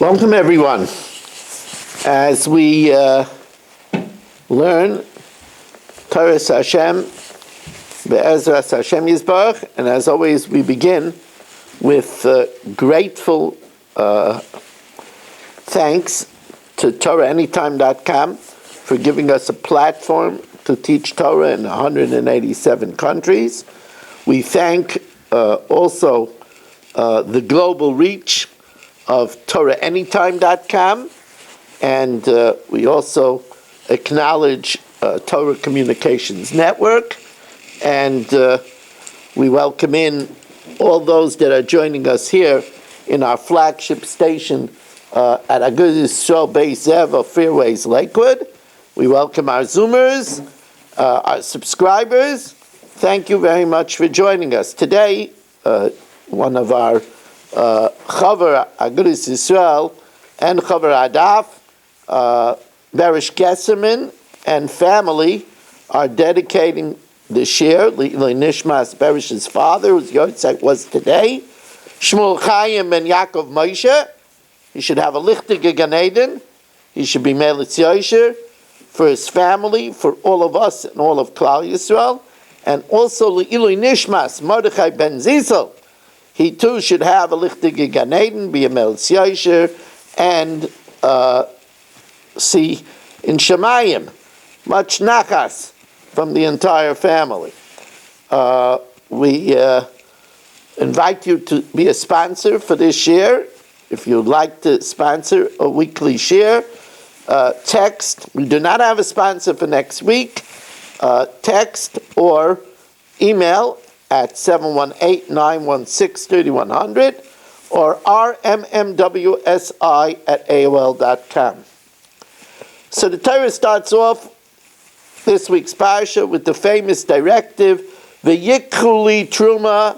Welcome everyone. As we learn Torah's Hashem, Be'ezras Hashem Yisbarach, and as always we begin with grateful thanks to TorahAnytime.com for giving us a platform to teach Torah in 187 countries. We thank also the global reach of TorahAnytime.com, and we also acknowledge Torah Communications Network, and we welcome in all those that are joining us here in our flagship station at Agudas Yisroel Beis Zev of Fairways, Lakewood. We welcome our Zoomers, our subscribers. Thank you very much for joining us. Today, one of our Chaver Agudas Yisroel and Chaver Adaf, Berish Gesserman and family are dedicating the share Nishmas Berish's father, whose yahrzeit was today, Shmuel Chaim and Yaakov Moshe. He should have a lichtige Gan Eden. He should be Melitz Yosher for his family, for all of us and all of Klal Yisrael, and also Le'ilui Nishmas Mordechai ben Zizel. He too should have a lichtige Gan Eden, be a Melitz Yosher, and see in Shemayim much nachas from the entire family. We invite you to be a sponsor for this year. If you'd like to sponsor a weekly share, text. We do not have a sponsor for next week. Text or email at 718-916-3100 or rmmwsi@aol.com. So the Torah starts off this week's Parsha with the famous directive, V'yikhu Teruma,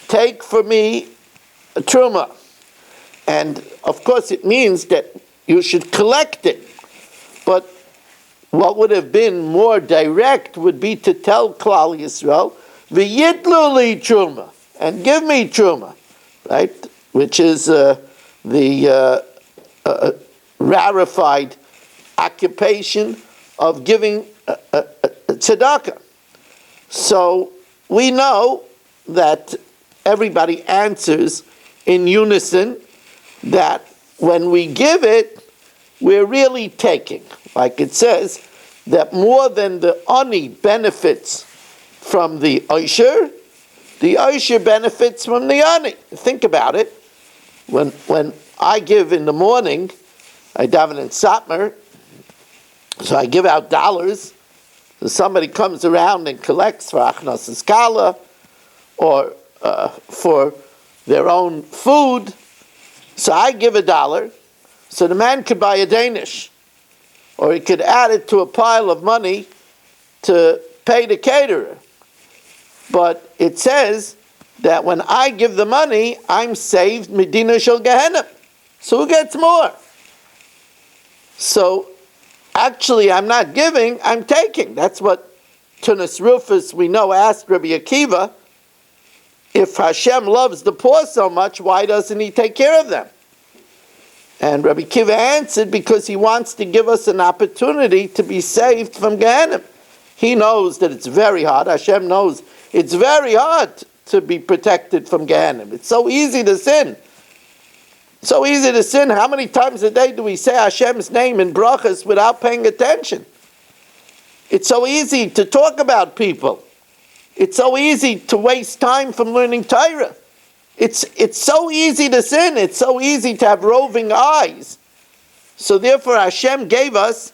take for me a Teruma. And of course it means that you should collect it. But what would have been more direct would be to tell Klal Yisrael, V'yitlu Teruma, and give me Teruma, right? Which is the rarefied occupation of giving tzedakah. So we know that everybody answers in unison that when we give it, we're really taking. Like it says, that more than the ani benefits from the Osher benefits from the ani. Think about it. When I give in the morning, I daven in Satmar, so I give out dollars. So somebody comes around and collects for Achnas Skala or for their own food. So I give $1. So the man could buy a Danish, or he could add it to a pile of money to pay the caterer. But it says that when I give the money, I'm saved Medina Shel Gehenna. So who gets more? So actually, I'm not giving, I'm taking. That's what Tunis Rufus, we know, asked Rabbi Akiva, if Hashem loves the poor so much, why doesn't he take care of them? And Rabbi Akiva answered, because he wants to give us an opportunity to be saved from Gehenna. He knows that it's very hard. Hashem knows it's very hard to be protected from Gehenna. It's so easy to sin. So easy to sin. How many times a day do we say Hashem's name in brachas without paying attention? It's so easy to talk about people. It's so easy to waste time from learning Torah. It's so easy to sin. It's so easy to have roving eyes. So therefore Hashem gave us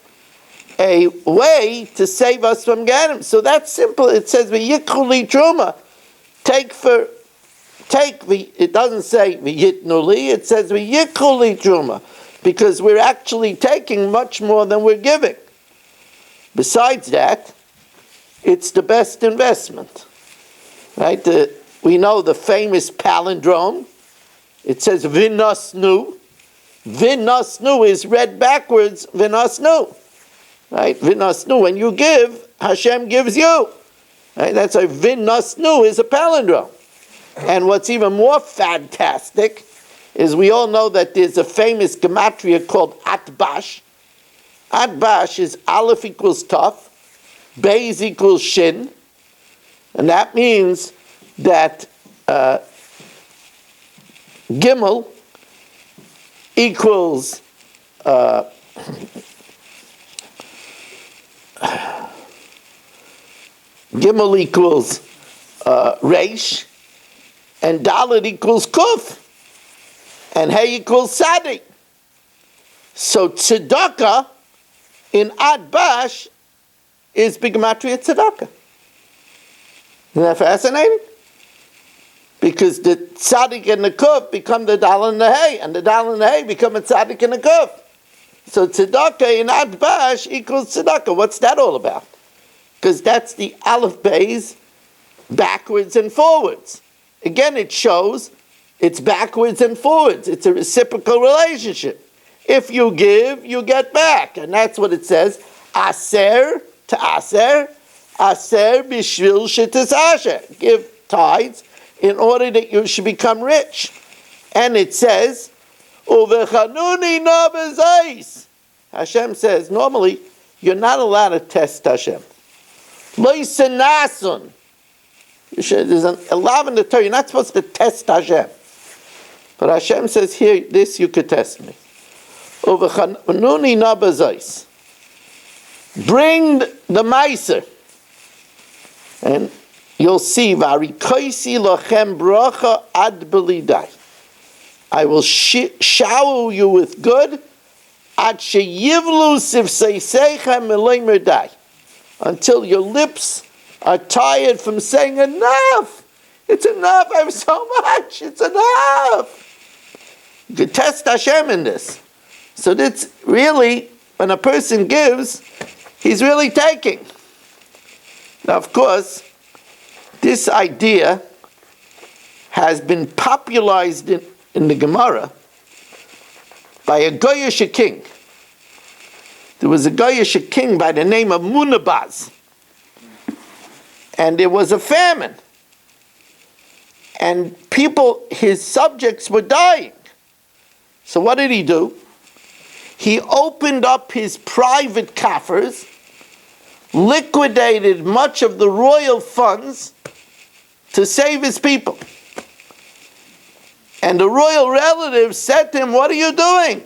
a way to save us from Gehenna. So that's simple. It says, V'yikhu Teruma, it doesn't say V'yitnu li, it says V'yikhu Teruma, because we're actually taking much more than we're giving. Besides that, it's the best investment, right? We know the famous palindrome. It says V'nasnu. V'nasnu is read backwards, V'nasnu, right? V'nasnu, when you give, Hashem gives you. Right? That's why V'nasnu is a palindrome. And what's even more fantastic is we all know that there's a famous gematria called Atbash. Atbash is Aleph equals Taf, Beis equals Shin, and that means that Gimel equals Reish, and Dalet equals Kuf, and Hey equals Sadi. So tzedakah in Atbash is B'gematria tzedakah. Isn't that fascinating? Because the tzaddik and the kuf become the dal and the hay, and the dal and the hay become a tzaddik and a kuf. So tzedakah in Atbash equals tzedakah. What's that all about? Because that's the aleph beis backwards and forwards. Again, it shows it's backwards and forwards. It's a reciprocal relationship. If you give, you get back. And that's what it says. Aser to aser. Aser bishvil shetis asher. Give tithes in order that you should become rich. And it says, Uvechanuni na bezais. Hashem says, normally, you're not allowed to test Hashem. Loisenasun. There's a law in the Torah. You're not supposed to test Hashem. But Hashem says, here, this you could test me. Uvechanuni na bezais. Bring the meiser. And you'll see, Varikoisi lochem bracha ad belidai. I will shower you with good, ad sheyivlu sivseisechem melei merdai, until your lips are tired from saying enough. It's enough. I have so much. It's enough. You could test Hashem in this. So that's really, when a person gives, he's really taking. Now, of course, this idea has been popularized in the Gemara by a Goyish king. There was a Goyish king by the name of Munabaz. And there was a famine. And people, his subjects were dying. So what did he do? He opened up his private coffers, liquidated much of the royal funds to save his people. And the royal relatives said to him, what are you doing?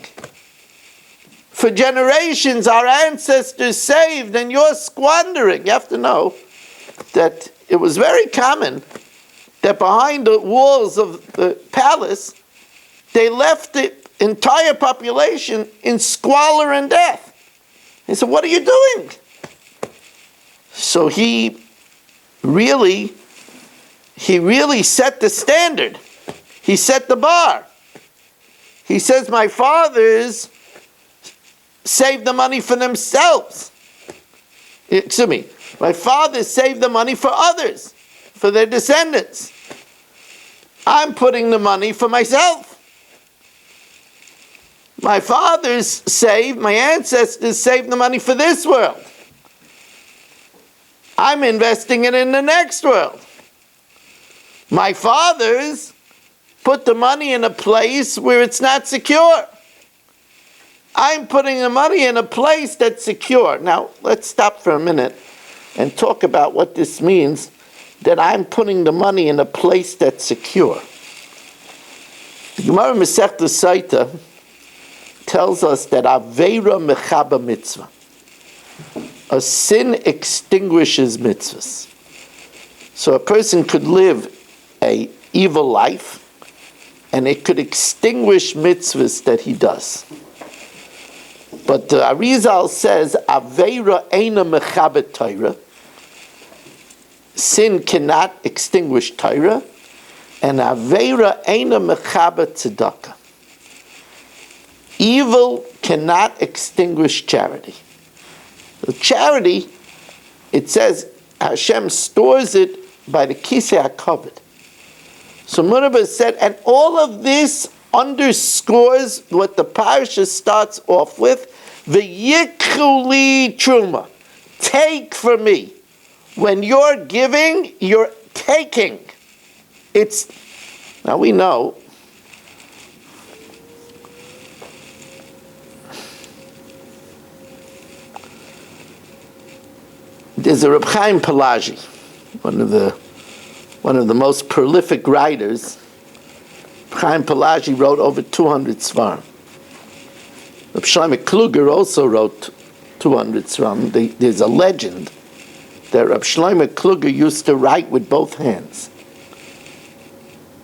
For generations our ancestors saved and you're squandering. You have to know that it was very common that behind the walls of the palace, they left the entire population in squalor and death. He said, what are you doing? So he really set the standard. He set the bar. He says, my fathers saved the money for themselves. Excuse me. My fathers saved the money for others, for their descendants. I'm putting the money for myself. My my ancestors saved the money for this world. I'm investing it in the next world. My fathers put the money in a place where it's not secure. I'm putting the money in a place that's secure. Now, let's stop for a minute and talk about what this means, that I'm putting the money in a place that's secure. The Gemara Masechta Saita tells us that Aveira mechaba mitzvah. A sin extinguishes mitzvahs. So a person could live an evil life, and it could extinguish mitzvahs that he does. But the Arizal says, Aveira eina mechabet Torah. Sin cannot extinguish Torah, and Aveira eina mechabet tzedakah. Evil cannot extinguish charity. The charity, it says, Hashem stores it by the kisei hakavod. So Munabah said, and all of this underscores what the Parsha starts off with, V'yikchu li truma. Take from me. When you're giving, you're taking. Now we know There's a Reb Chaim Pelagi, one of the most prolific writers. Reb Chaim Pelagi wrote over 200 svarim. Reb Shlomo Kluger also wrote 200 svarim. There's a legend that Reb Shlomo Kluger used to write with both hands.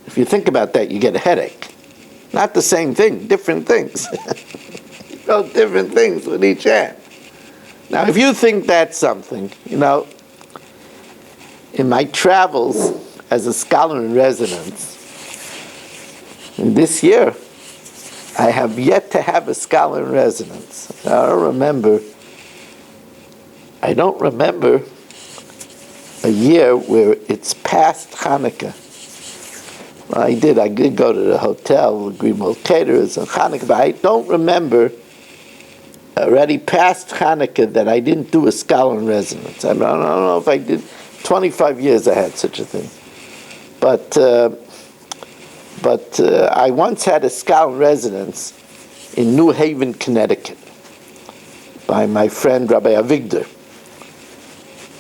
If you think about that, you get a headache. Not the same thing, different things. He wrote different things with each hand. Now, if you think that's something, in my travels as a scholar in residence, this year, I have yet to have a scholar in residence. I don't remember a year where it's past Hanukkah. Well, I did go to the hotel, Greenwald Caterers on Hanukkah, but I don't remember already past Hanukkah that I didn't do a scholar in residence. I don't know if I did. 25 years I had such a thing. But I once had a scholar in residence in New Haven, Connecticut, by my friend Rabbi Avigdor.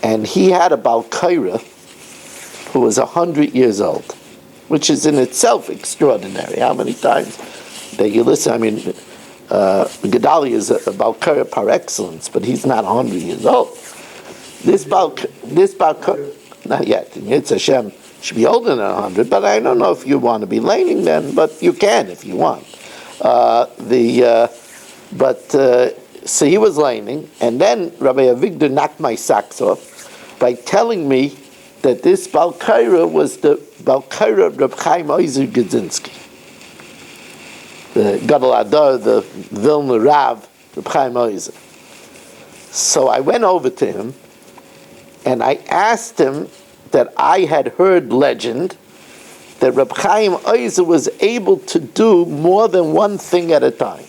And he had a Balkaira who was 100 years old, which is in itself extraordinary. How many times that you listen? I mean, Gedalia is a Balkaira par excellence, but he's not 100 years old. This Balkaira, not yet. It's Hashem should be older than 100, but I don't know if you want to be laning then, but you can if you want. So he was laning, and then Rabbi Avigdor knocked my socks off by telling me that this Balkaira was the Balkaira of Reb Chaim Oizer Gudzinski, the Gadol Adar, the Vilna Rav, Reb Chaim Oizer. So I went over to him, and I asked him that I had heard legend that Reb Chaim Oizer was able to do more than one thing at a time.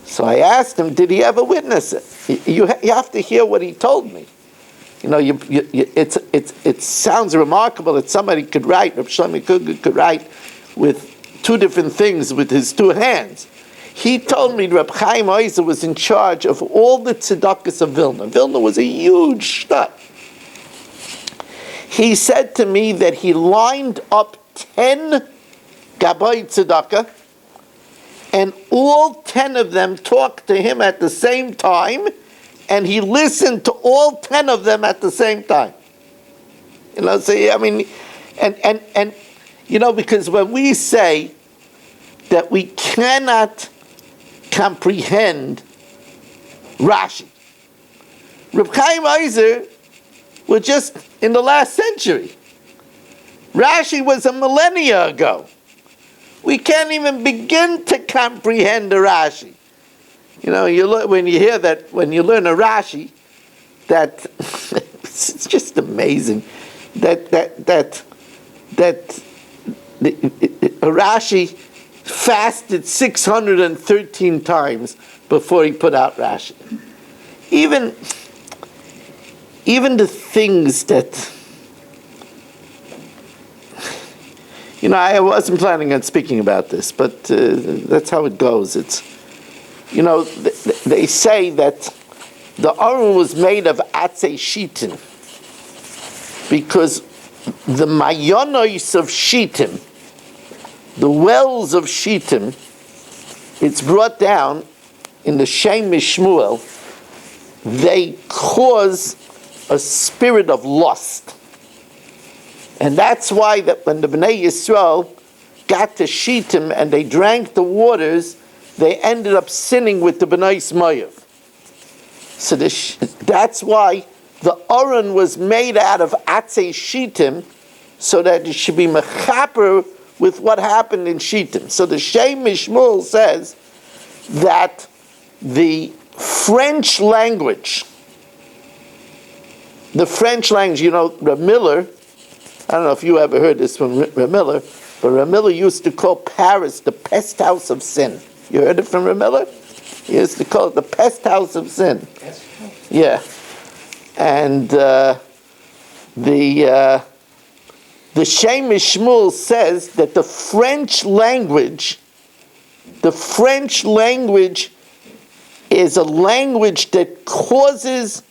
So I asked him, did he ever witness it? You have to hear what he told me. It sounds remarkable that somebody could write, Reb Shlomo Kluger could write with two different things with his two hands. He told me Reb Chaim Oizer was in charge of all the tzedakahs of Vilna. Vilna was a huge shtat. He said to me that he lined up 10 Gabbai tzedakah, and all 10 of them talked to him at the same time, and he listened to all 10 of them at the same time. Because when we say that we cannot comprehend Rashi, Reb Chaim Oizer was just in the last century. Rashi was a millennia ago. We can't even begin to comprehend the Rashi. When you hear that, when you learn a Rashi, that it's just amazing that Rashi fasted 613 times before he put out Rashi. Even the things that, I wasn't planning on speaking about this, but that's how it goes. It's, they say that the Aron was made of atzei shitim because the mayonos of shitim, the wells of shitim, it's brought down in the Shem Mishmuel, they cause a spirit of lust. And that's why that when the Bnei Yisroel got to Shittim and they drank the waters, they ended up sinning with the Bnei Smoyev. So that's why the Aron was made out of Atzei Shittim, so that it should be mechaper with what happened in Shittim. So the Shem Mishmuel says that the French language, Reb Miller, I don't know if you ever heard this from Reb Miller, but Reb Miller used to call Paris the pest house of sin. You heard it from Reb Miller? He used to call it the pest house of sin. Yeah. And the Shem Mishmuel says that the French language is a language that causes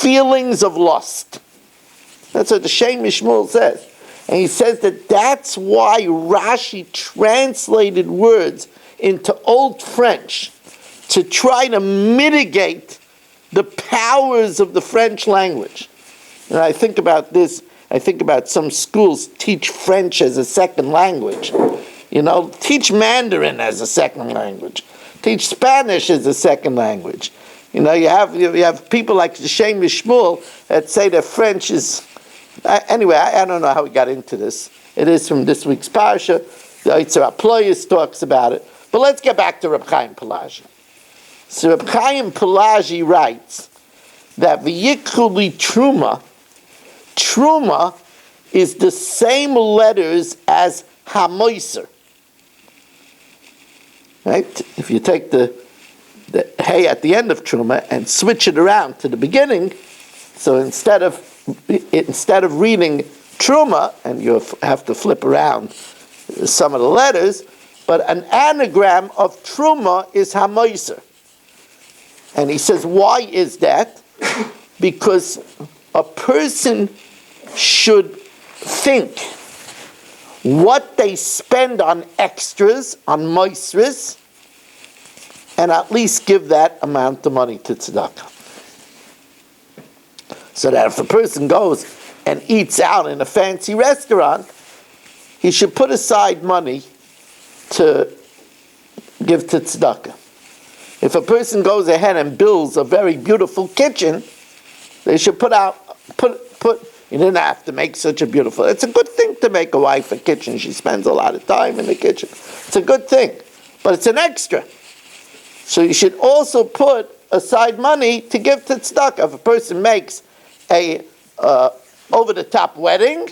feelings of lust. That's what the Shem Shmuel says. And he says that that's why Rashi translated words into Old French to try to mitigate the powers of the French language. And I think about this, I think about some schools teach French as a second language. Teach Mandarin as a second language. Teach Spanish as a second language. You have people like the Shem Shmuel that say that French is... Anyway, I don't know how we got into this. It is from this week's Parsha. The Yisroel Ployus talks about it. But let's get back to Reb Chaim Pelagi. So Reb Chaim Pelagi writes that v'yikru Truma is the same letters as Hamoiser. Right? If you take the hey at the end of Truma and switch it around to the beginning, so instead of reading Truma, and you have to flip around some of the letters, but an anagram of Truma is Hamoiser. And he says, why is that? Because a person should think what they spend on extras, on moisris, and at least give that amount of money to tzedakah. So that if a person goes and eats out in a fancy restaurant, he should put aside money to give to tzedakah. If a person goes ahead and builds a very beautiful kitchen, they should put. You didn't have to make such a beautiful. It's a good thing to make a wife a kitchen. She spends a lot of time in the kitchen. It's a good thing, but it's an extra. So you should also put aside money to give to tzedakah. If a person makes a over-the-top wedding,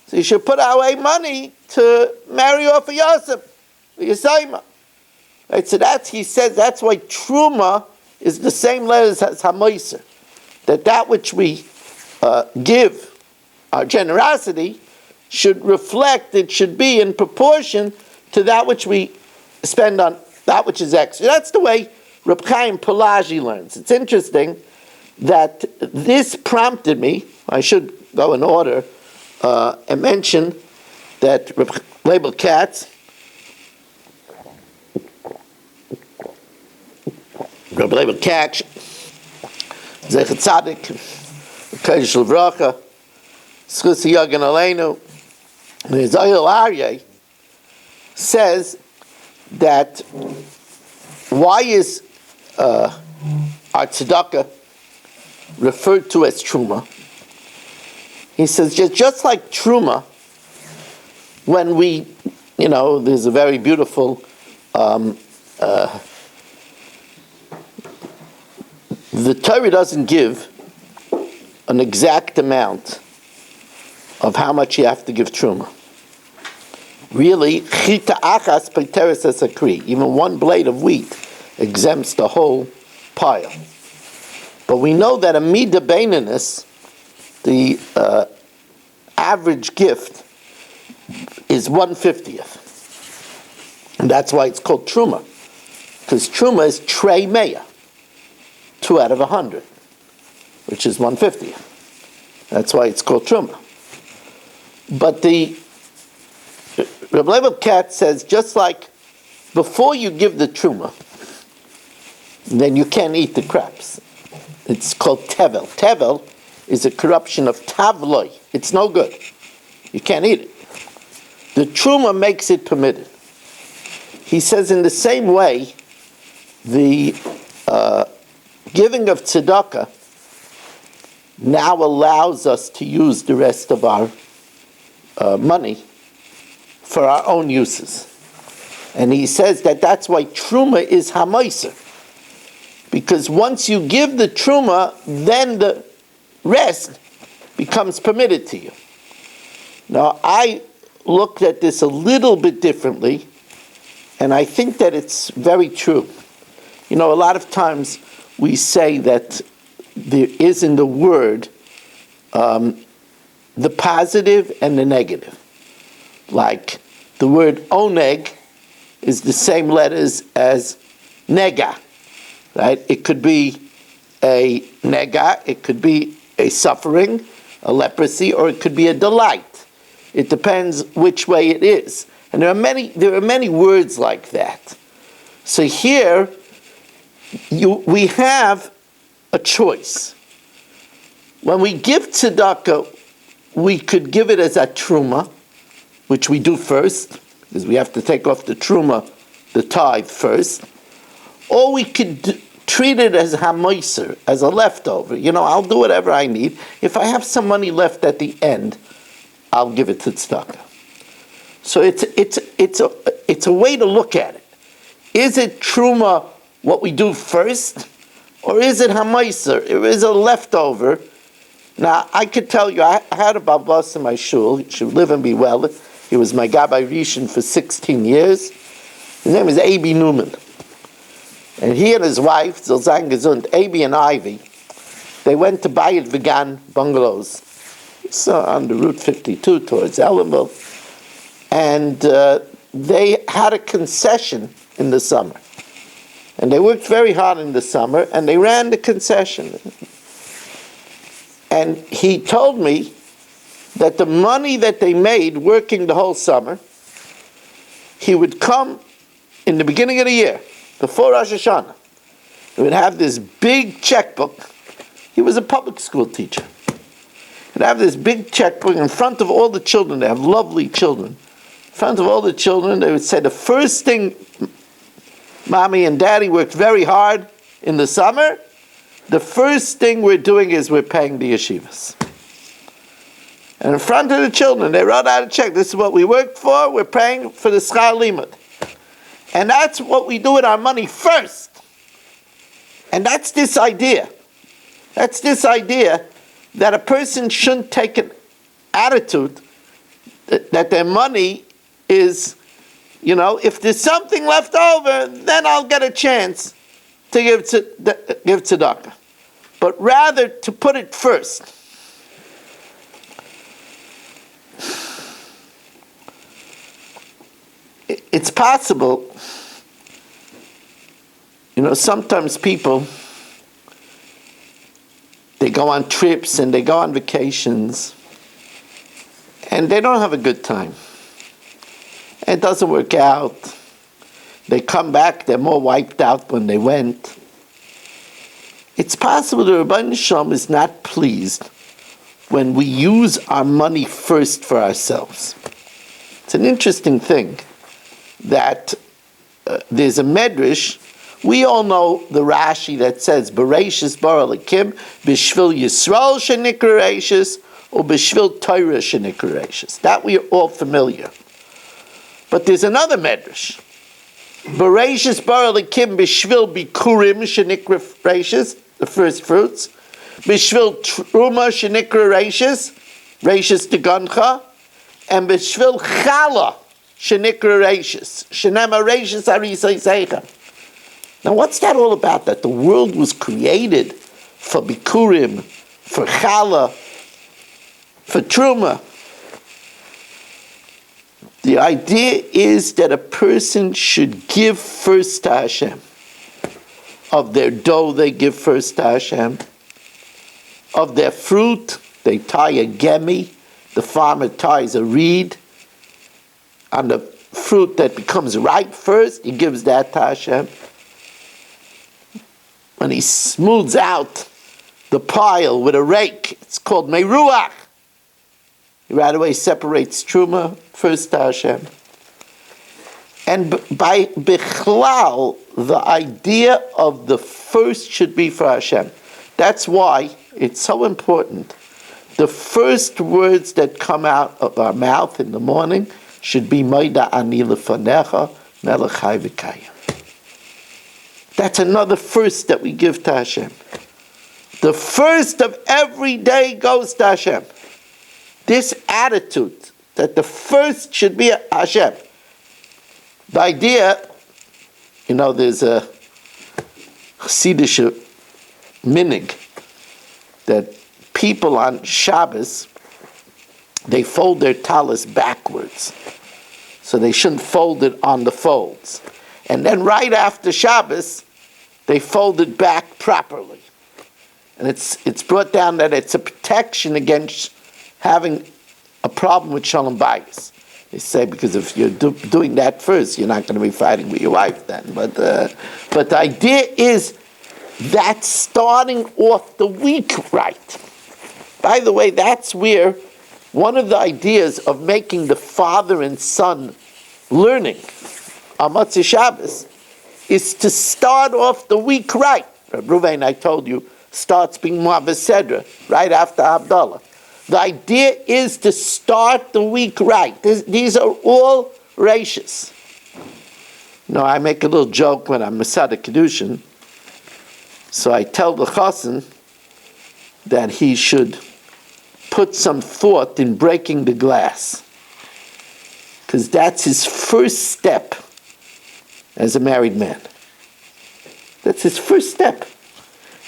so you should put away money to marry off a Yosef, a Yisayma. Right, so he says that's why Truma is the same letters as Hamoiser. That which we give, our generosity, should reflect, it should be in proportion to that which we spend on that which is extra. That's the way Reb Chaim Pelagi learns. It's interesting that this prompted me, I should go in order, and mention that Reb Label Katz, Reb Label Katz, Zechat Tzadik, Kodesh Levracha, Schus Yagan Aleinu, Yisroel Aryeh says that why is our tzedakah referred to as Truma? He says just like Truma, when we, there's a very beautiful the Torah doesn't give an exact amount of how much you have to give Truma. Really, chita achas peiteres esakri, even one blade of wheat exempts the whole pile. But we know that a midah beininus, the average gift, is 1/50th. And that's why it's called Truma. Because Truma is trei meya, 2 out of 100, which is 1/50th. That's why it's called Truma. But the Reb Leibel Katz says, just like before you give the Truma, then you can't eat the crabs. It's called tevel. Tevel is a corruption of tavloi. It's no good. You can't eat it. The Truma makes it permitted. He says in the same way, the giving of tzedakah now allows us to use the rest of our money for our own uses. And he says that that's why Truma is Hamoiser. Because once you give the Truma, then the rest becomes permitted to you. Now, I looked at this a little bit differently, and I think that it's very true. A lot of times we say that there is in the word the positive and the negative. Like the word oneg is the same letters as nega, right? It could be a nega, it could be a suffering, a leprosy, or it could be a delight. It depends which way it is. And there are many words like that. So here, we have a choice. When we give tzedakah, we could give it as a truma, which we do first, because we have to take off the truma, the tithe first. Or we could treat it as hamoiser, as a leftover. I'll do whatever I need. If I have some money left at the end, I'll give it to tzedakah. So it's a way to look at it. Is it truma what we do first, or is it hamoiser? It is a leftover. Now, I could tell you, I had a babas in my shul. He should live and be well. He was my Gabbai Rishon for 16 years. His name is Abi Newman. And he and his wife, Zilzang Gesund, Abi and Ivy, they went to Bayit Vegan bungalows. It's on the Route 52 towards Ellenville. And they had a concession in the summer. And they worked very hard in the summer, and they ran the concession. And he told me that the money that they made working the whole summer, he would come in the beginning of the year, before Rosh Hashanah. He would have this big checkbook. He was a public school teacher. He'd have this big checkbook in front of all the children. They have lovely children. In front of all the children, they would say, the first thing, Mommy and Daddy worked very hard in the summer. The first thing we're doing is we're paying the yeshivas. And in front of the children, they wrote out a check. This is what we worked for. We're paying for the schar limud. And that's what we do with our money first. And that's this idea. That's this idea that a person shouldn't take an attitude that their money is, if there's something left over, then I'll get a chance to give tzedakah. But rather to put it first. It's possible, sometimes people, they go on trips and they go on vacations and they don't have a good time. It doesn't work out. They come back, they're more wiped out when they went. It's possible the Rebbeinu Shalom is not pleased when we use our money first for ourselves. It's an interesting thing that there's a medrash. We all know the Rashi that says, Bereishis bara Elokim, b'shvil Yisroel shenikra reishis, or b'shvil Torah shenikra reishis. That we are all familiar. But there's another medrash. Bereishis bara Elokim, b'shvil bikurim shenikra reishis, the first fruits. B'shvil Teruma Gems, reishis degancha, and b'shvil chala shenikra reishis, shenema reishis arisay seichem. Now, what's that all about? That the world was created for bikurim, for chala, for truma. The idea is that a person should give first to Hashem. Of their dough, they give first to Hashem. Of their fruit, they tie a gemi. The farmer ties a reed. On the fruit that becomes ripe first, he gives that to Hashem. When he smooths out the pile with a rake, it's called meruach. He right away separates truma first to Hashem. And by bichlal, the idea of the first should be for Hashem. That's why it's so important. The first words that come out of our mouth in the morning should be Moida ani lefanecha melech chai v'kayim. That's another first that we give to Hashem. The first of every day goes to Hashem. This attitude that the first should be Hashem. The idea, there's a Chassidish minig that people on Shabbos, they fold their talis backwards. So they shouldn't fold it on the folds. And then right after Shabbos, they fold it back properly. And it's brought down that it's a protection against having a problem with shalom bayis. They say because if you're doing that first, you're not going to be fighting with your wife then. But the idea is that starting off the week right. By the way, that's where one of the ideas of making the father and son learning on Motzei Shabbos is to start off the week right. Ruvain, I told you, starts being Mu'avesedra right after Abdullah. The idea is to start the week right. These are all ratios. No, I make a little joke when I'm Masada Kedushin. So I tell the Chassan that he should put some thought in breaking the glass. Because that's his first step as a married man. That's his first step.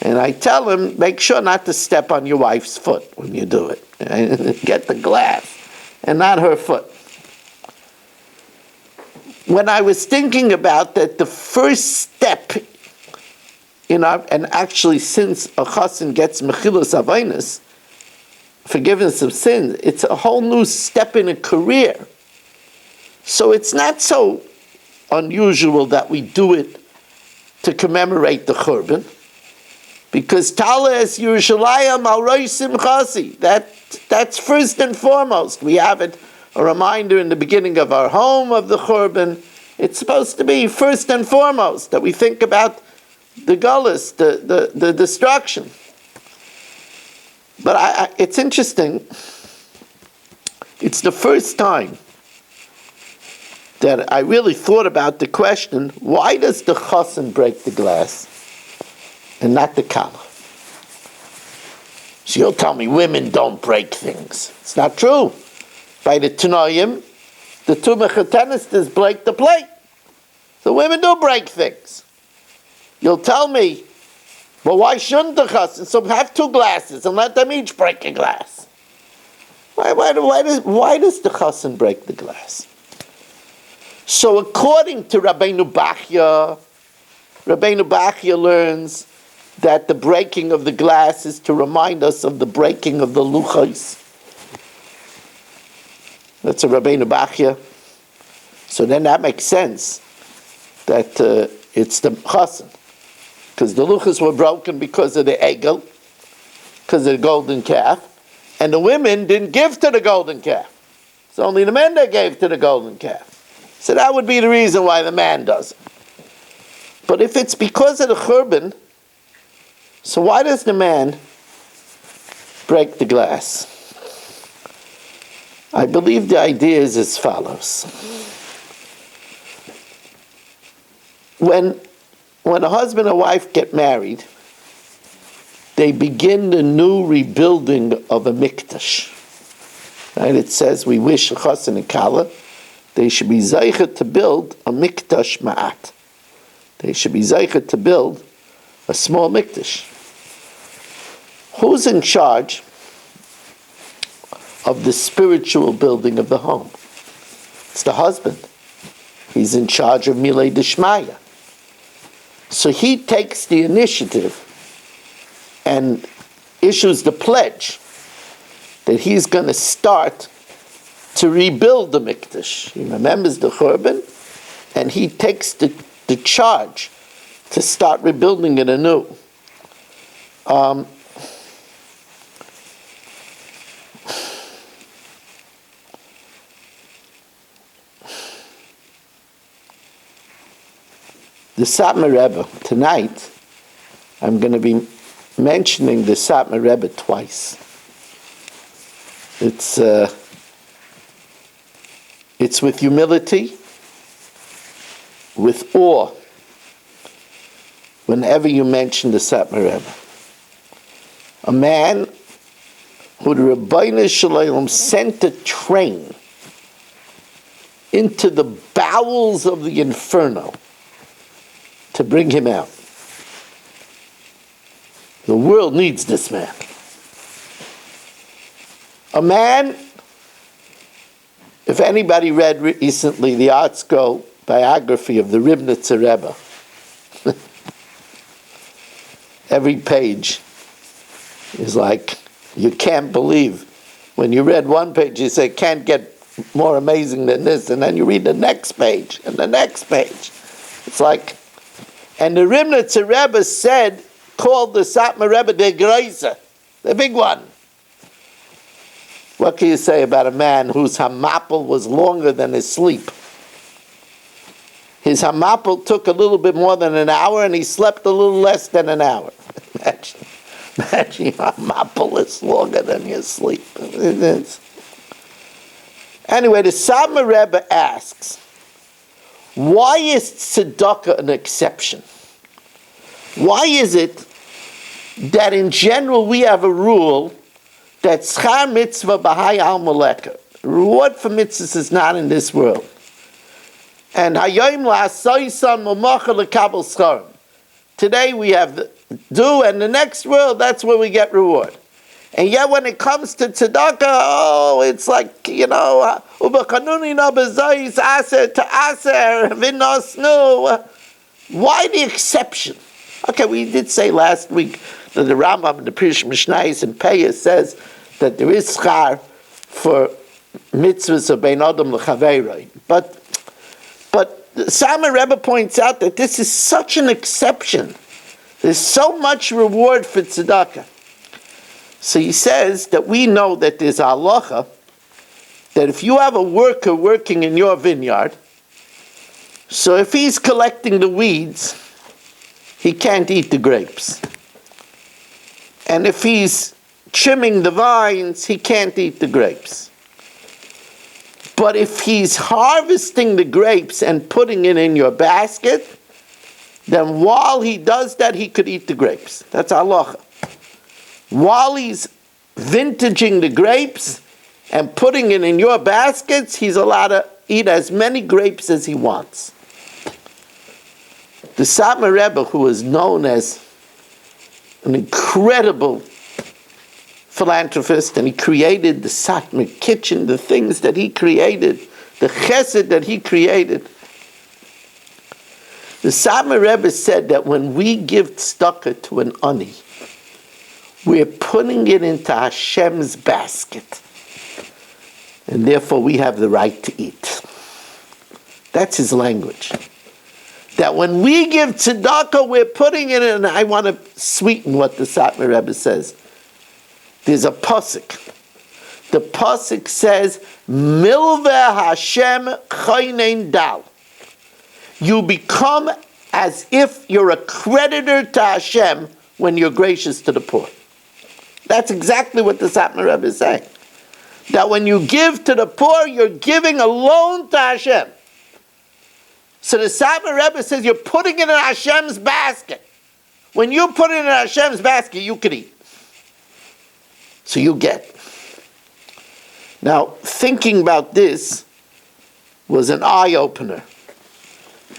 And I tell him, make sure not to step on your wife's foot when you do it. Get the glass and not her foot. When I was thinking about that, the first step in our, and actually since a chassan gets mechilus avainas, forgiveness of sin, it's a whole new step in a career. So it's not so unusual that we do it to commemorate the Churban, because Tala es Yerushalayim al Rosh Simchasi. That's first and foremost. We have it, a reminder in the beginning of our home of the Churban. It's supposed to be first and foremost that we think about the gullus, the destruction. But it's interesting. It's the first time that I really thought about the question, why does the chassan break the glass and not the kala? So you'll tell me women don't break things. It's not true. By the Tanoim, the two mechatenistas break the plate. So women do break things. You'll tell me, well, why shouldn't the chassan? So have two glasses and let them each break a glass. Why does the chassan break the glass? So according to Rabbeinu Bachya learns that the breaking of the glass is to remind us of the breaking of the luchos. That's a Rabbeinu Bachya. So then that makes sense that it's the chassan. Because the luchos were broken because of the egel, because of the golden calf, and the women didn't give to the golden calf. It's only the men that gave to the golden calf. So that would be the reason why the man does it. But if it's because of the churban, so why does the man break the glass? I believe the idea is as follows. When a husband and wife get married, they begin the new rebuilding of a mikdash. Right? It says we wish a chassan and kala, they should be zeichet to build a mikdash ma'at. They should be zeichet to build a small mikdash. Who's in charge of the spiritual building of the home? It's the husband. He's in charge of Milei Dishmaya. So he takes the initiative and issues the pledge that he's going to start to rebuild the mikdash. He remembers the churban, and he takes the charge to start rebuilding it anew. The Satmar Rebbe, tonight, I'm going to be mentioning the Satmar Rebbe twice. It's with humility, with awe, whenever you mention the Satmar Rebbe. A man who the Rebbeinu Shalom sent a train into the bowels of the inferno to bring him out. The world needs this man. A man, if anybody read recently the Art Scroll biography of the Ribnitzer Rebbe, every page It's like, you can't believe. When you read one page, you say, can't get more amazing than this, and then you read the next page, and the next page. It's like, and the Rimnitzer Rebbe said, called the Satmar Rebbe the Greiser, the big one. What can you say about a man whose hamapel was longer than his sleep? His hamapel took a little bit more than an hour, and he slept a little less than an hour. Imagine your hamapel is longer than your sleep. It is. Anyway, the Satmar Rebbe asks, why is tzedakah an exception? Why is it that in general we have a rule that schar mitzvah b'hai al maleka, reward for mitzvahs is not in this world, and hayom la'asaysan mamacha lekabel scharim. Today we have the do, and the next world, that's where we get reward. And yet when it comes to tzedakah, it's like, ubachanuni no bezayis aser to aser v'nosnu. Why the exception? Okay, we did say last week that the Rambam in the Pirush Mishnayos and Peah says that there is schar for mitzvahs of bein adam l'chaveiroi. But the Satmar Rebbe points out that this is such an exception. There's so much reward for tzedakah. So he says that we know that there's a halacha that if you have a worker working in your vineyard, so if he's collecting the weeds, he can't eat the grapes. And if he's trimming the vines, he can't eat the grapes. But if he's harvesting the grapes and putting it in your basket, then while he does that, he could eat the grapes. That's halacha. While he's vintaging the grapes and putting it in your baskets, he's allowed to eat as many grapes as he wants. The Satmar Rebbe, who is known as an incredible philanthropist, and he created the Satmar kitchen, the things that he created, the chesed that he created. The Satmar Rebbe said that when we give tzedakah to an ani, we're putting it into Hashem's basket, and therefore we have the right to eat. That's his language. That when we give tzedakah, we're putting it in, and I want to sweeten what the Satmar Rebbe says. There's a pasuk. The pasuk says, Milveh Hashem chaynein dal. You become as if you're a creditor to Hashem when you're gracious to the poor. That's exactly what the Satmar Rebbe is saying. That when you give to the poor, you're giving a loan to Hashem. So the Satmar Rebbe says you're putting it in Hashem's basket. When you put it in Hashem's basket, you can eat. So you get. Now, thinking about this was an eye-opener.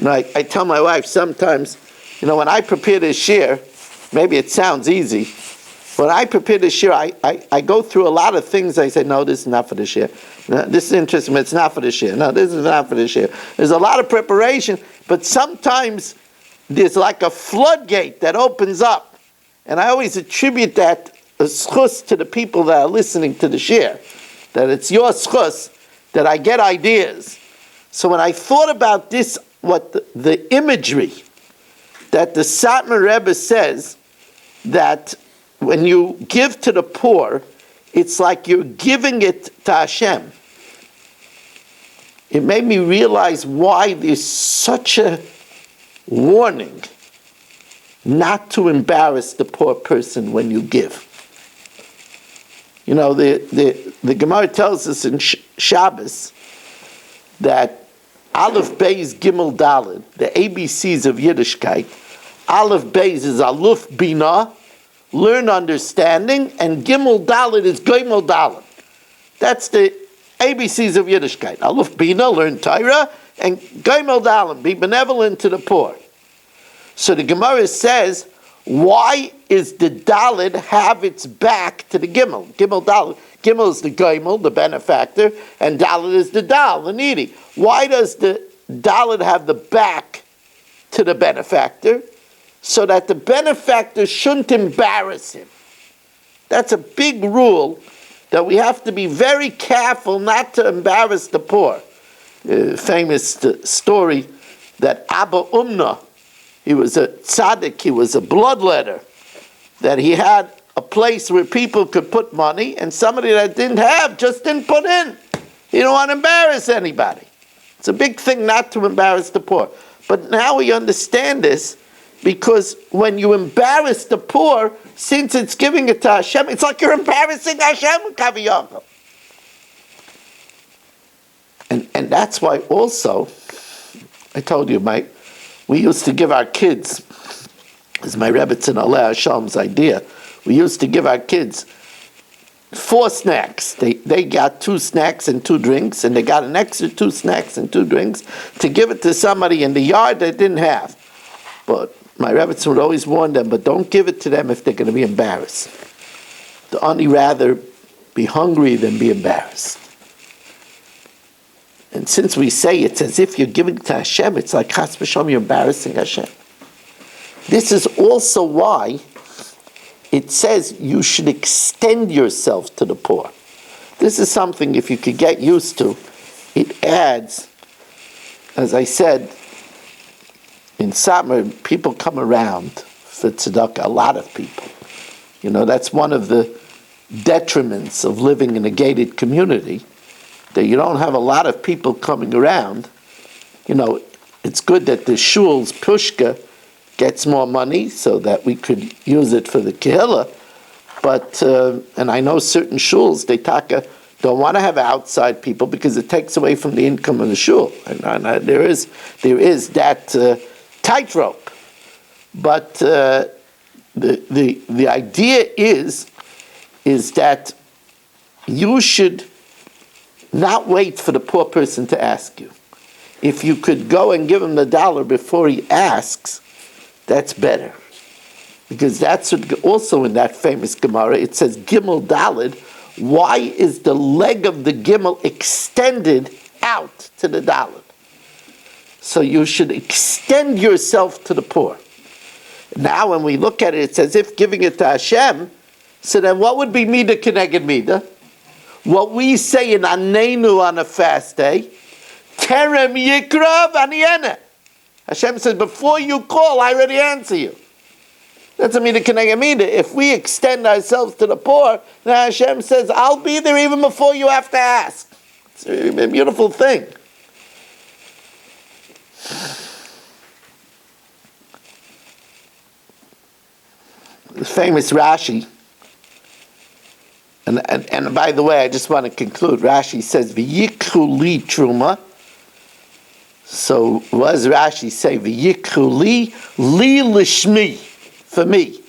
I tell my wife sometimes, when I prepare this shir, maybe it sounds easy. When I prepare this shir, I go through a lot of things. I say, no, this is not for the shir. No, this is interesting, but it's not for the shir. No, this is not for the shir. There's a lot of preparation, but sometimes there's like a floodgate that opens up. And I always attribute that schus to the people that are listening to the shir. That it's your schus that I get ideas. So when I thought about this, what the imagery that the Satmar Rebbe says, that when you give to the poor, it's like you're giving it to Hashem. It made me realize why there's such a warning not to embarrass the poor person when you give. The Gemara tells us in Shabbos that Aleph Beis Gimel Daled, the ABCs of Yiddishkeit. Aleph Beis is Aluf Bina, learn understanding, and Gimel Daled is Gimel Daled. That's the ABCs of Yiddishkeit. Aleph Bina, learn Torah, and Gimel Daled, be benevolent to the poor. So the Gemara says, why is the Daled have its back to the Gimel? Gimel Daled. Gimel is the Gimel, the benefactor, and Daled is the Dal, the needy. Why does the Daled have the back to the benefactor? So that the benefactor shouldn't embarrass him. That's a big rule that we have to be very careful not to embarrass the poor. Famous story that Abba Umna, he was a tzaddik, he was a bloodletter, that he had a place where people could put money, and somebody that didn't have just didn't put in. He didn't want to embarrass anybody. It's a big thing not to embarrass the poor. But now we understand this, because when you embarrass the poor, since it's giving it to Hashem, it's like you're embarrassing Hashem, Kaviyachal. And that's why also, I told you, we used to give our kids, as my Rebbetzin Aleh Hashem's idea, we used to give our kids 4 snacks. They got 2 snacks and 2 drinks, and they got an extra 2 snacks and 2 drinks to give it to somebody in the yard that didn't have. But my Rebbetzin would always warn them, but don't give it to them if they're going to be embarrassed. They'd only rather be hungry than be embarrassed. And since we say it's as if you're giving to Hashem, it's like Chas v'Shalom, you're embarrassing Hashem. This is also why it says you should extend yourself to the poor. This is something, if you could get used to, it adds, as I said, in summer, people come around for tzedakah, a lot of people. That's one of the detriments of living in a gated community, that you don't have a lot of people coming around. It's good that the Shul's Pushka gets more money so that we could use it for the Kehillah. But, and I know certain Shuls, they don't want to have outside people because it takes away from the income of the Shul. And there is that tightrope. But the idea is that you should not wait for the poor person to ask you. If you could go and give him the $1 before he asks, that's better. Because that's what, also in that famous Gemara, it says Gimel Dalid, why is the leg of the Gimel extended out to the Dalid? So you should extend yourself to the poor. Now when we look at it, it's as if giving it to Hashem. So then what would be Midah Keneged Midah? What we say in Anenu on a fast day, Terem Yikrav Aniene. Hashem says, before you call, I already answer you. That's a Midah Keneged Midah. If we extend ourselves to the poor, then Hashem says, I'll be there even before you have to ask. It's a beautiful thing. The famous Rashi, and by the way, I just want to conclude. Rashi says, "V'yikhu li truma." So what does Rashi say? "V'yikhu li lishmi," for me.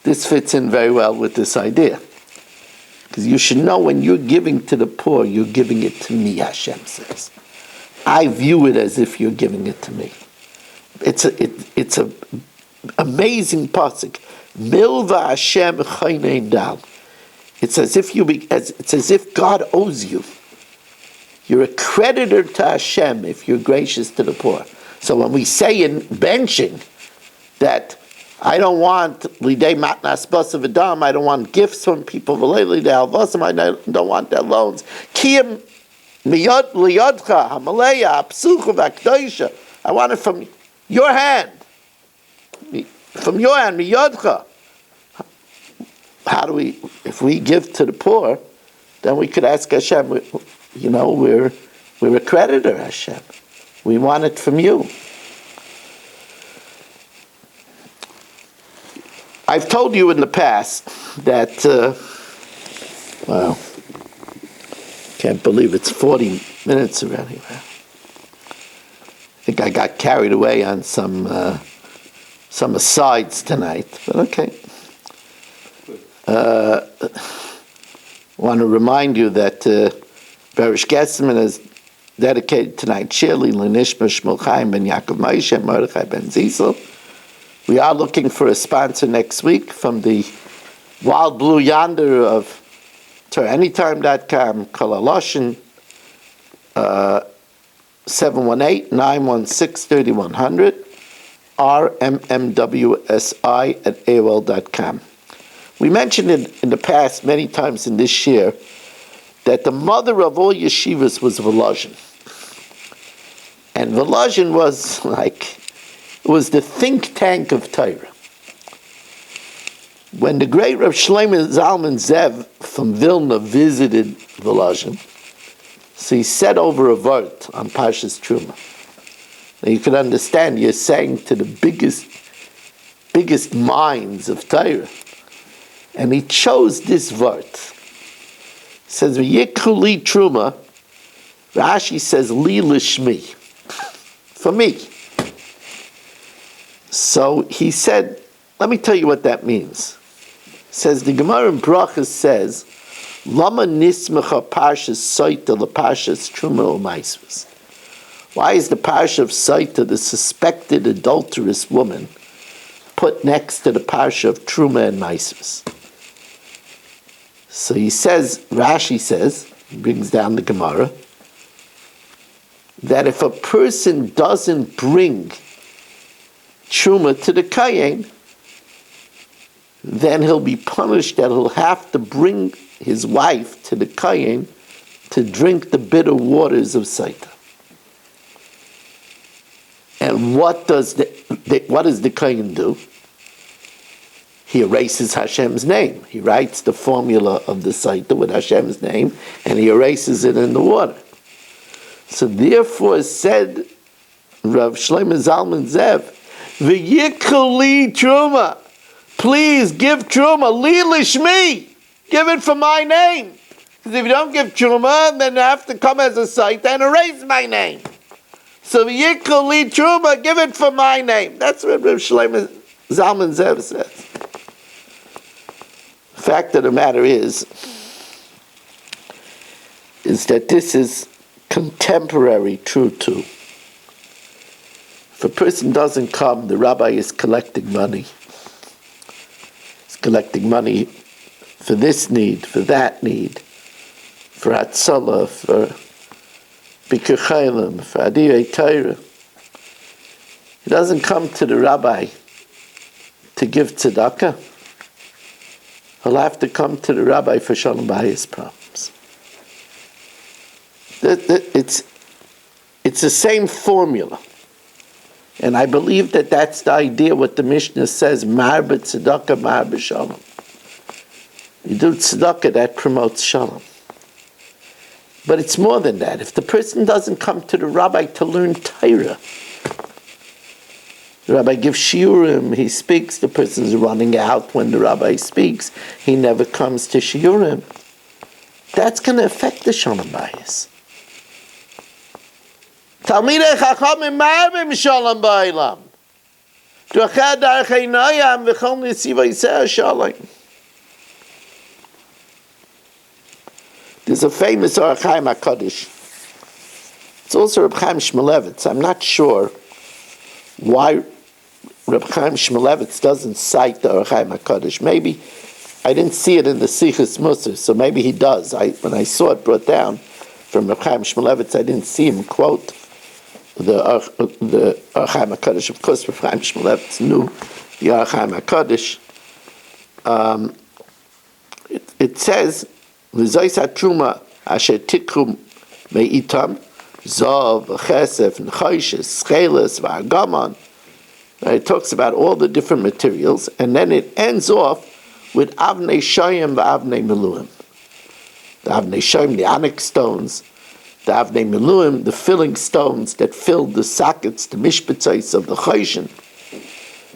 This fits in very well with this idea, because you should know when you're giving to the poor, you're giving it to me. Hashem says, I view it as if you're giving it to me. It's a amazing pasuk. Milva Hashem chaynein dal. It's as if it's as if God owes you. You're a creditor to Hashem if you're gracious to the poor. So when we say in benching that I don't want lidei matnas basav adam, I don't want gifts from people, lidei alvasam, I don't want their loans. Kiyam miyad liyadcha hamaleya apsucha v'akdoisha. I want it from your hand. From your hand, miyadcha. How do we, if we give to the poor, then we could ask Hashem, we're a creditor, Hashem. We want it from you. I've told you in the past that, can't believe it's 40 minutes already. I think I got carried away on some asides tonight, but okay. I want to remind you that Berish Gesman has dedicated tonight Shirley Lenishma Shmuel Chaim ben Yaakov Moshe Mordechai ben Zisel. We are looking for a sponsor next week from the Wild Blue Yonder of TorahAnytime.com, Kalaloshin, 718-916-3100, rmmwsi@aol.com. We mentioned it in the past many times in this year that the mother of all yeshivas was Volozhin. And Volozhin was the think tank of Torah. When the great Rav Shlomo Zalman Zev from Vilna visited Volozhin, so he said over a vort on Parshas Teruma. Now you can understand, you're saying to the biggest minds of Torah. And he chose this vort. He says, V'yikru li Teruma, Rashi says, li lishmi, for me. So he said, let me tell you what that means. It says, the Gemara in Brachas says, Lama nismecha Parshas Saita leParshas Teruma u'Maisvus. Why is the Parsha of Saita, the suspected adulterous woman, put next to the Parsha of Teruma and Maisvus? So he says, Rashi says, he brings down the Gemara, that if a person doesn't bring Teruma to the Kayin, then he'll be punished that he'll have to bring his wife to the Kayin to drink the bitter waters of Saita. And what does the Kayin do? He erases Hashem's name. He writes the formula of the Saita with Hashem's name, and he erases it in the water. So therefore said Rav Shlomo Zalman Zev, V'yikru li Teruma, please give Teruma, li lishmi, give it for my name. Because if you don't give Teruma, then you have to come as a Saita and erase my name. So V'yikru li Teruma, give it for my name. That's what Rav Shlomo Zalman Zev says. The fact of the matter is that this is contemporary true too. If a person doesn't come, the rabbi is collecting money. He's collecting money for this need, for that need, for Hatzalah, for Bikur Chaylim, for Adirei Torah. He doesn't come to the rabbi to give tzedakah. He'll have to come to the rabbi for Shalom Bayis problems. It's the same formula. And I believe that that's the idea, what the Mishnah says, Mar b'tzedakah, mar b'shalom. You do tzedakah, that promotes shalom. But it's more than that. If the person doesn't come to the rabbi to learn Torah, the rabbi gives shiurim, he speaks, the person's running out when the rabbi speaks, he never comes to shiurim. That's going to affect the shalom bayis. Talmidei Chachamim ma'avim shalom ba'ilam. Drachei darchei noyam v'chol nisivay se'er shalom. There's a famous Orach Chaim HaKadosh. It's also Reb Chaim Shmulevitz. I'm not sure why Reb Chaim Shmulevitz doesn't cite the Orach Chaim HaKadosh. Maybe, I didn't see it in the Sichos Musar, so maybe he does. When I saw it brought down from Reb Chaim Shmulevitz, I didn't see him quote the Orach Chaim HaKadosh. Of course, Reb Chaim Shmulevitz knew the Orach Chaim HaKadosh. It says, V'zois ha-truma asher tikru me'itam zav, chesef, nechoshes, scheles, v'argaman. It talks about all the different materials, and then it ends off with avnei shoyim v'avnei miluim. The avnei shoyim, the onyx stones, the avnei miluim, the filling stones that filled the sockets, the mishpatzos of the choshen.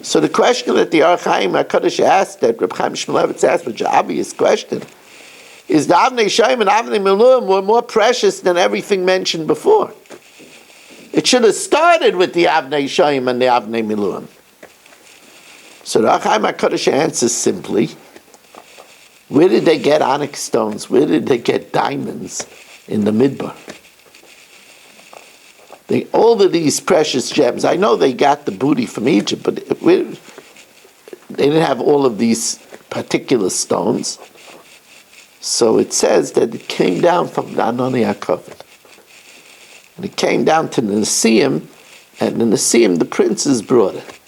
So the question that the Orach Chaim HaKadosh asked, that Reb Chaim Shmulevitz asked, which is an obvious question, is the avnei shoyim and avnei miluim were more precious than everything mentioned before. It should have started with the avnei shoyim and the avnei miluim. So the Orach Chaim HaKadosh answers simply, where did they get onyx stones? Where did they get diamonds in the Midbar? All of these precious gems, I know they got the booty from Egypt, but they didn't have all of these particular stones. So it says that it came down from the Anoni HaKavod. And it came down to the Nesiim, and the Nesiim, the princes, brought it.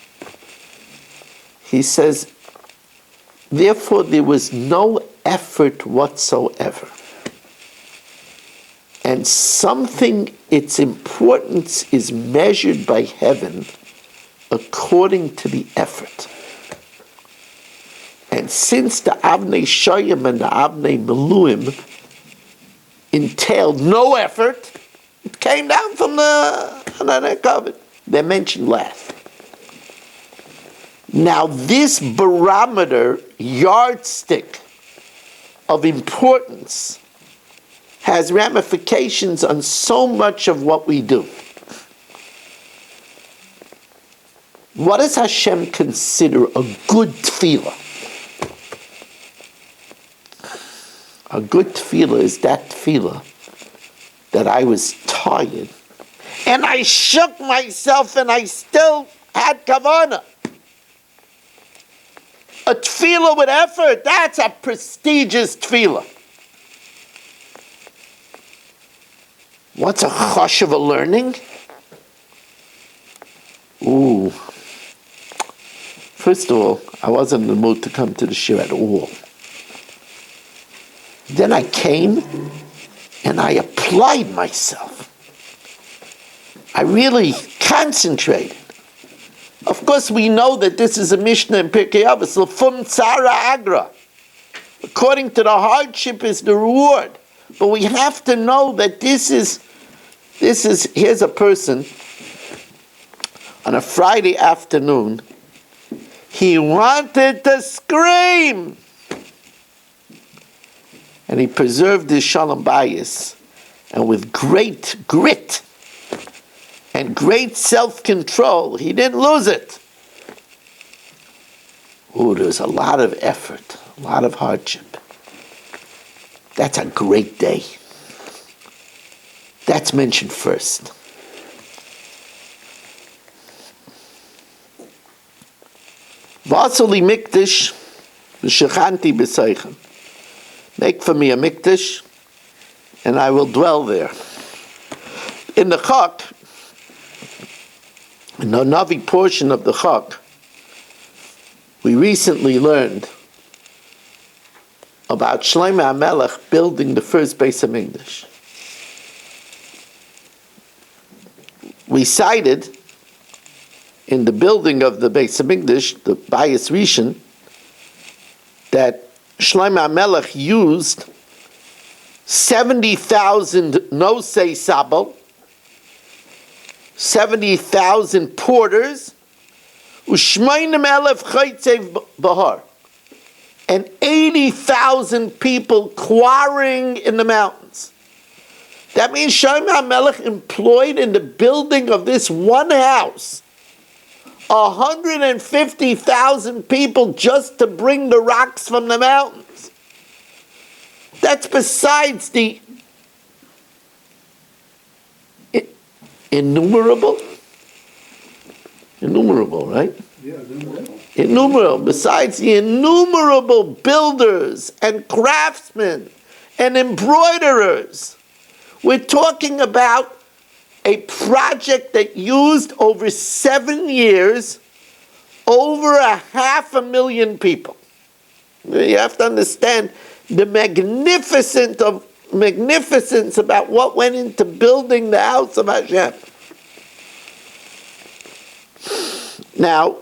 He says, Therefore, there was no effort whatsoever. And its importance is measured by heaven according to the effort. And since the Avnei Shoyim and the Avnei Meluim entailed no effort, it came down from the covet. They're mentioned last. Now this barometer, yardstick of importance, has ramifications on so much of what we do. What does Hashem consider a good tefillah? A good tefillah is that tefillah that I was tired and I shook myself and I still had kavanah. A tefillah with effort, that's a prestigious tefillah. What's a chosh of a learning? Ooh. First of all, I wasn't in the mood to come to the shir at all. Then I came and I applied myself. I really concentrated. Of course, we know that this is a Mishnah in Pirkei Avos, L'fum tzara agra. According to the hardship is the reward. But we have to know that this is, here's a person, on a Friday afternoon, he wanted to scream. And he preserved his shalom bayis, and with great grit and great self-control, he didn't lose it. Ooh, there's a lot of effort, a lot of hardship. That's a great day. That's mentioned first. Vasuli mikdash v'shechanti b'seichem. Make for me a mikdash, and I will dwell there. In the Chak, in the Navi portion of the Chak, we recently learned about Shlomo HaMelech building the first Beis HaMikdash. We cited in the building of the Beis HaMikdash, the Bayis Rishon, that Shlomo HaMelech used 70,000 nosei sabel, 70,000 porters, u'shmeinim elef chaytzev bahar, and 80,000 people quarrying in the mountains. That means Shlomo HaMelech employed in the building of this one house 150,000 people just to bring the rocks from the mountains. That's besides the innumerable, right? Yeah, Innumerable. Besides the innumerable builders and craftsmen and embroiderers. We're talking about a project that used over 7 years, over 500,000 people. You have to understand the magnificence about what went into building the house of Hashem. Now,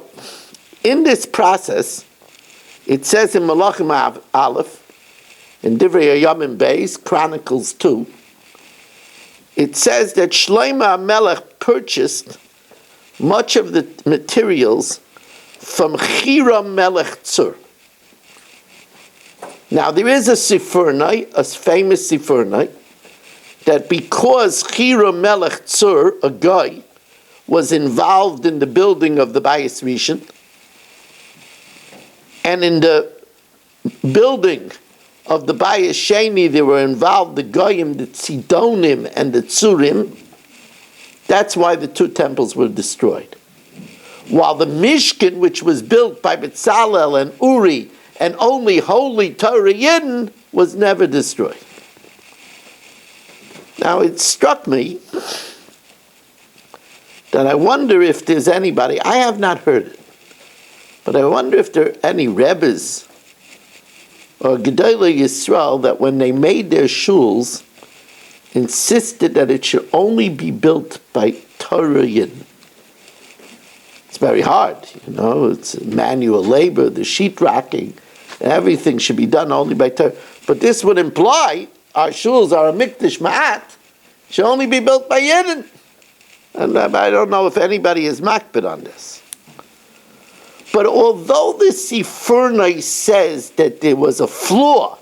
in this process, it says in Malachim Aleph, in Divrei Yamim Beis, Chronicles 2, it says that Shlomo HaMelech purchased much of the materials from Hiram Melech Tzur. Now there is a Sifurnai, a famous Sifurnai, that because Hiram Melech Tzur, a guy, was involved in the building of the Bayis Rishon, and in the building of the Bayis Sheni, they were involved the Goyim, the Tzidonim, and the Tzurim. That's why the two temples were destroyed. While the Mishkan, which was built by Betzalel and Uri, and only holy Torah Yidden, was never destroyed. Now it struck me that I wonder if there's anybody, I have not heard it, but I wonder if there are any Rebbes or Gedolei Yisroel, that when they made their shuls, insisted that it should only be built by Torah Yidden. It's very hard, it's manual labor, the sheetracking, everything should be done only by Torah. But this would imply our shuls are a mikdash ma'at, should only be built by Yidden. And I don't know if anybody is makbid on this. But although the Sifurnai says that there was a flaw,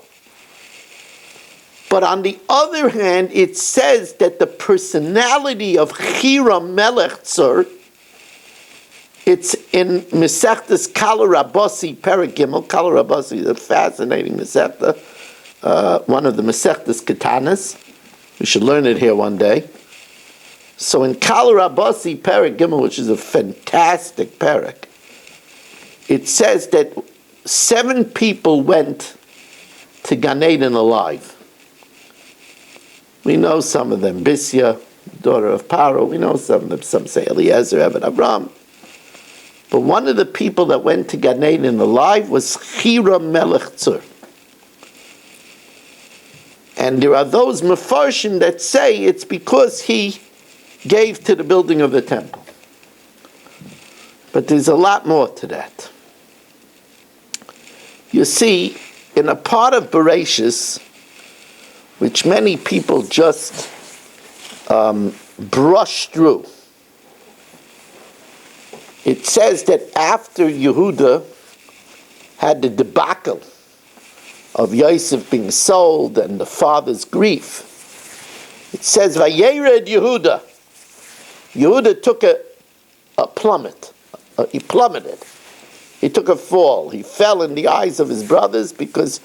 but on the other hand, it says that the personality of Hiram Melech Tzur, it's in Mesechtes Kala Rabasi Perek Gimel. Kala Rabasi is a fascinating Mesechta, one of the Mesechtes Ketanas. We should learn it here one day. So in Kala Rabasi Perek Gimel, which is a fantastic Perek, it says that 7 people went to Gan Eden alive. We know some of them. Bisya, daughter of Paro. We know some of them. Some say Eliezer, Eben Avram. But one of the people that went to Gan Eden alive was Hiram Melech Tzur. And there are those Mefarshim that say it's because he gave to the building of the temple. But there's a lot more to that. You see, in a part of Bereshis, which many people just brush through, it says that after Yehuda had the debacle of Yosef being sold and the father's grief, it says, Vayered Yehuda. Yehuda took a plummet. He plummeted. He took a fall. He fell in the eyes of his brothers because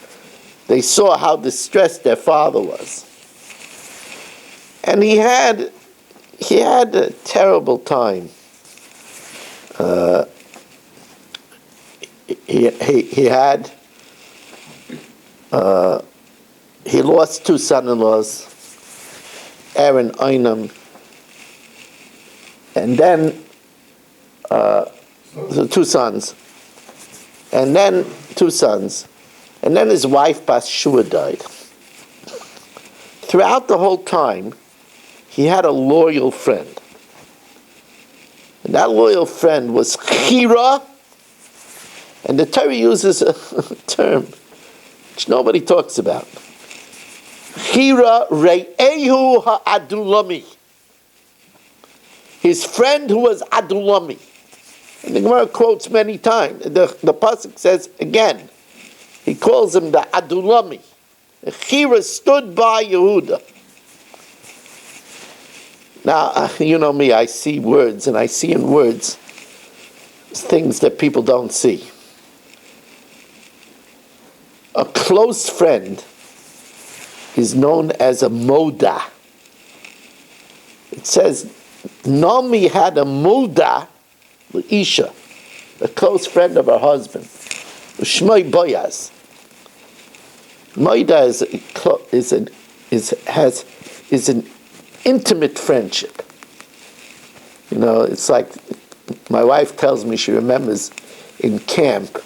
they saw how distressed their father was. And he had a terrible time. He lost 2 son-in-laws, Aaron, Einam, and then so 2 sons, and then 2 sons, and then his wife Bathshua died. Throughout the whole time, he had a loyal friend. And that loyal friend was Chira, and the Torah uses a term which nobody talks about. Chira Re'ehu ha'adulami. His friend who was Adulami. And the Gemara quotes many times. The Pasuk says again, he calls him the Adulami. Chira stood by Yehuda. Now, you know me, I see words, and I see in words things that people don't see. A close friend is known as a moda. It says, Naomi had a moda, Isha, a close friend of her husband, Shmoi Boyaz. Moda is an intimate friendship. It's like my wife tells me she remembers in camp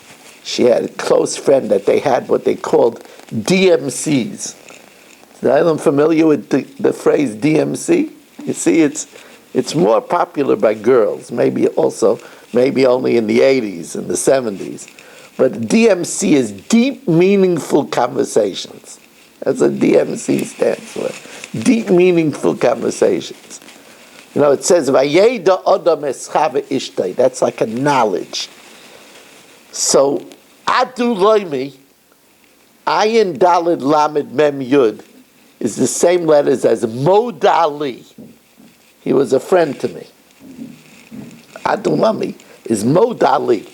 she had a close friend that they had what they called DMCs. I'm familiar with the phrase DMC. You see, it's more popular by girls, maybe only in the 80s and the 70s. But DMC is deep, meaningful conversations. That's what DMC stands for. Deep, meaningful conversations. It says, Vayeda Adam Eschava Ishtai. That's like a knowledge. So, Adu Loimi, Ayin Dalid Lamed Mem Yud, is the same letters as Modali. He was a friend to me. Adu Loimi is Modali.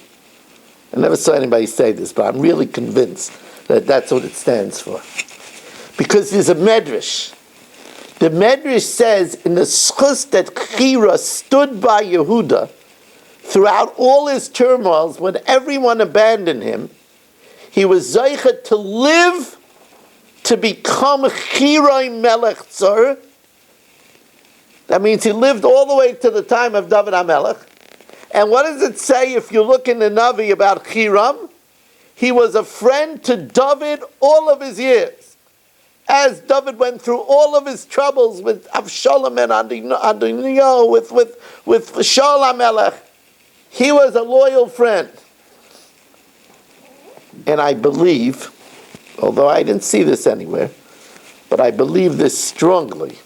I never saw anybody say this, but I'm really convinced that that's what it stands for. Because there's a medrash. The medrash says in the schus that Chira stood by Yehuda throughout all his turmoils, when everyone abandoned him, he was zeichet to live to become Chiroi Melech Tzur. That means he lived all the way to the time of David HaMelech. And what does it say if you look in the Navi about Chiram? He was a friend to David all of his years. As David went through all of his troubles with Avshalom and Adoniah, with Shaul HaMelech, he was a loyal friend. And I believe, although I didn't see this anywhere, but I believe this strongly.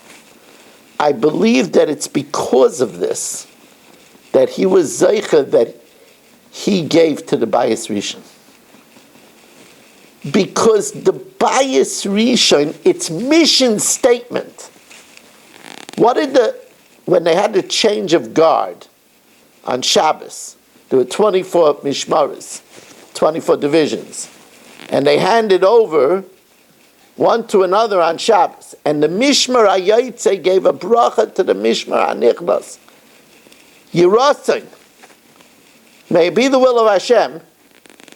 I believe that it's because of this that he was Zeicha that he gave to the Bayis Rishon. Because the Bayis Rishon, its mission statement, when they had the change of guard on Shabbos, there were 24 mishmaros, 24 divisions, and they handed over one to another on Shabbos. And the Mishmar HaYotze gave a bracha to the Mishmar HaNichnas. Yirosing, may it be the will of Hashem,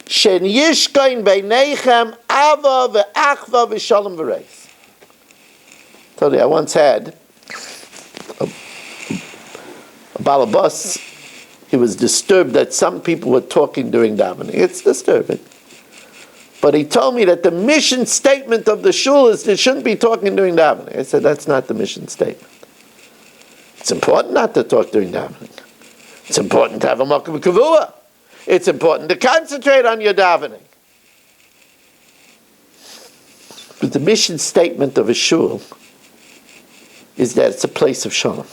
Shen Yishkain Beinechem Ava Ve'achva V'Shalom V'Reis. I told you, I once had a balabas. He was disturbed that some people were talking during davening. It's disturbing. But he told me that the mission statement of the shul is they shouldn't be talking during davening. I said, that's not the mission statement. It's important not to talk during davening. It's important to have a makom kavua. It's important to concentrate on your davening. But the mission statement of a shul is that it's a place of shalom.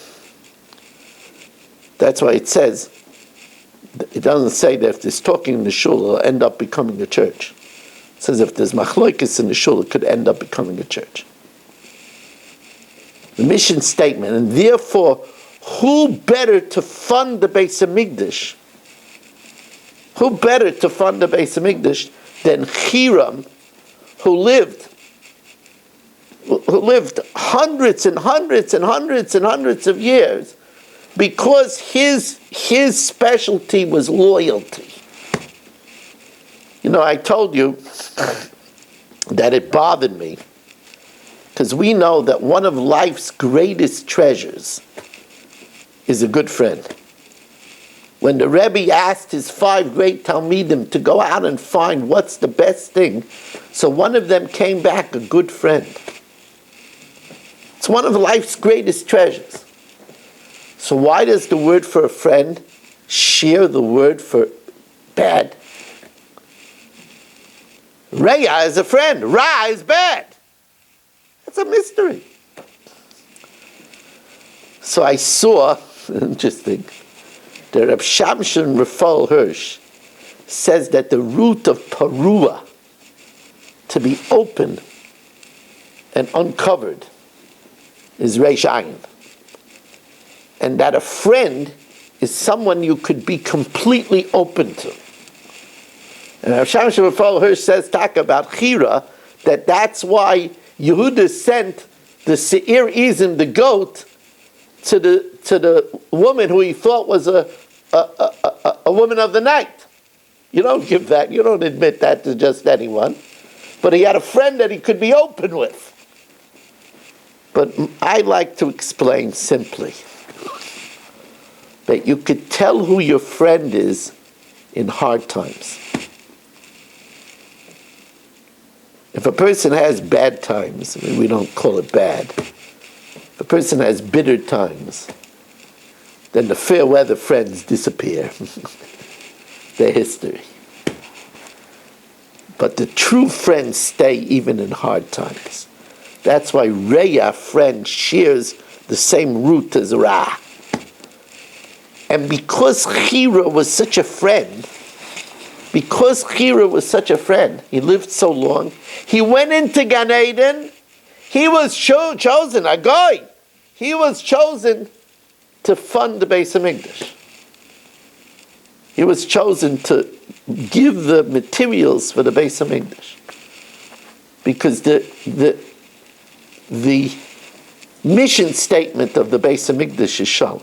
That's why it says, it doesn't say that if there's talking in the shul, it'll end up becoming a church. It says if there's machloikis in the shul, it could end up becoming a church. The mission statement, and therefore, who better to fund the Beis HaMikdash? Who better to fund the Beis HaMikdash than Hiram, who lived hundreds and hundreds and hundreds and hundreds of years, because his specialty was loyalty. You know, I told you that it bothered me, because we know that one of life's greatest treasures is a good friend. When the Rebbe asked his 5 great Talmidim to go out and find what's the best thing, so one of them came back, a good friend. It's one of life's greatest treasures. So why does the word for a friend share the word for bad? Reya is a friend. Ra is bad. It's a mystery. So I saw, interesting, the Reb Shamshon Raphael Hirsch says that the root of parua, to be open and uncovered, is Reish Ayin. And that a friend is someone you could be completely open to. And Reb Shamshon Raphael Hirsch says, talk about Chira, that's why Yehuda sent the Seir Izim, the goat, to the woman who he thought was a woman of the night. You don't give that, you don't admit that to just anyone. But he had a friend that he could be open with. But I like to explain simply that you could tell who your friend is in hard times. If a person has bad times, I mean, we don't call it bad. If a person has bitter times, then the fair weather friends disappear. They're history. But the true friends stay even in hard times. That's why Reya, friend, shares the same root as Ra. And because Chira was such a friend, he lived so long, he went into Gan Eden, he was chosen, a guy, he was chosen to fund the Beis HaMikdash. He was chosen to give the materials for the Beis HaMikdash. Because the mission statement of the Beis HaMikdash is Shalom.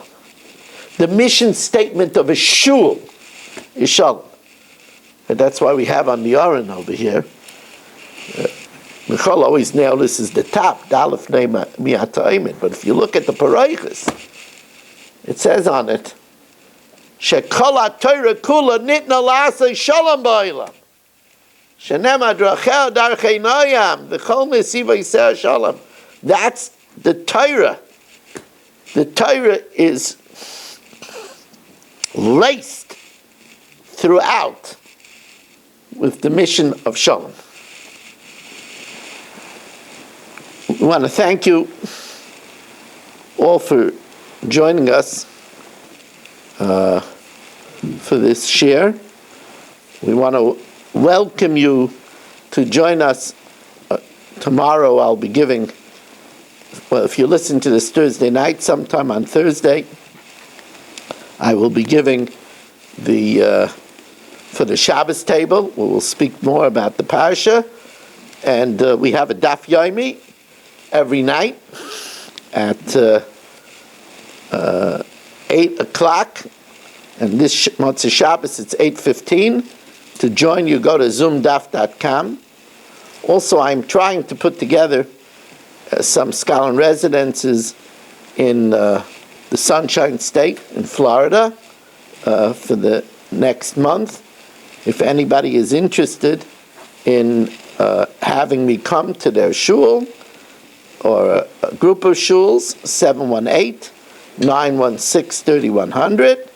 The mission statement of a shul is Shalom. And that's why we have on the Aron over here, Michal always nailed this as the top, Dalef Mi'atayimit. But if you look at the Paraychas, it says on it, Shekol HaTorah Kula Nitna La'aseh Shalom Ba'olam. Shenema drachel darchei noyam v'chol mesiva yisrael shalom. That's the Torah. The Torah is laced throughout with the mission of Shalom. We want to thank you all for joining us for this share. We want to welcome you to join us tomorrow. I'll be giving, well, if you listen to this Thursday night, sometime on Thursday, I will be giving for the Shabbos table. We will speak more about the Parsha. And we have a Daf Yomi every night at 8 o'clock. And this Motzei Shabbos, it's 8:15. To join you, go to zoomdaf.com. Also, I'm trying to put together some scholar residences in the Sunshine State in Florida for the next month. If anybody is interested in having me come to their shul or a group of shuls, 718-916-3100,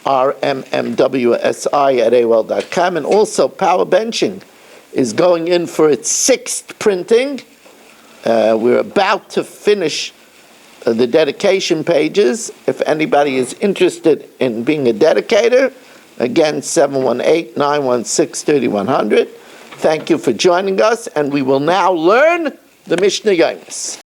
rmmwsi@aol.com. And also, Power Benching is going in for its 6th printing. We're about to finish the dedication pages. If anybody is interested in being a dedicator, again, 718-916-3100. Thank you for joining us, and we will now learn the Mishnah Yomis.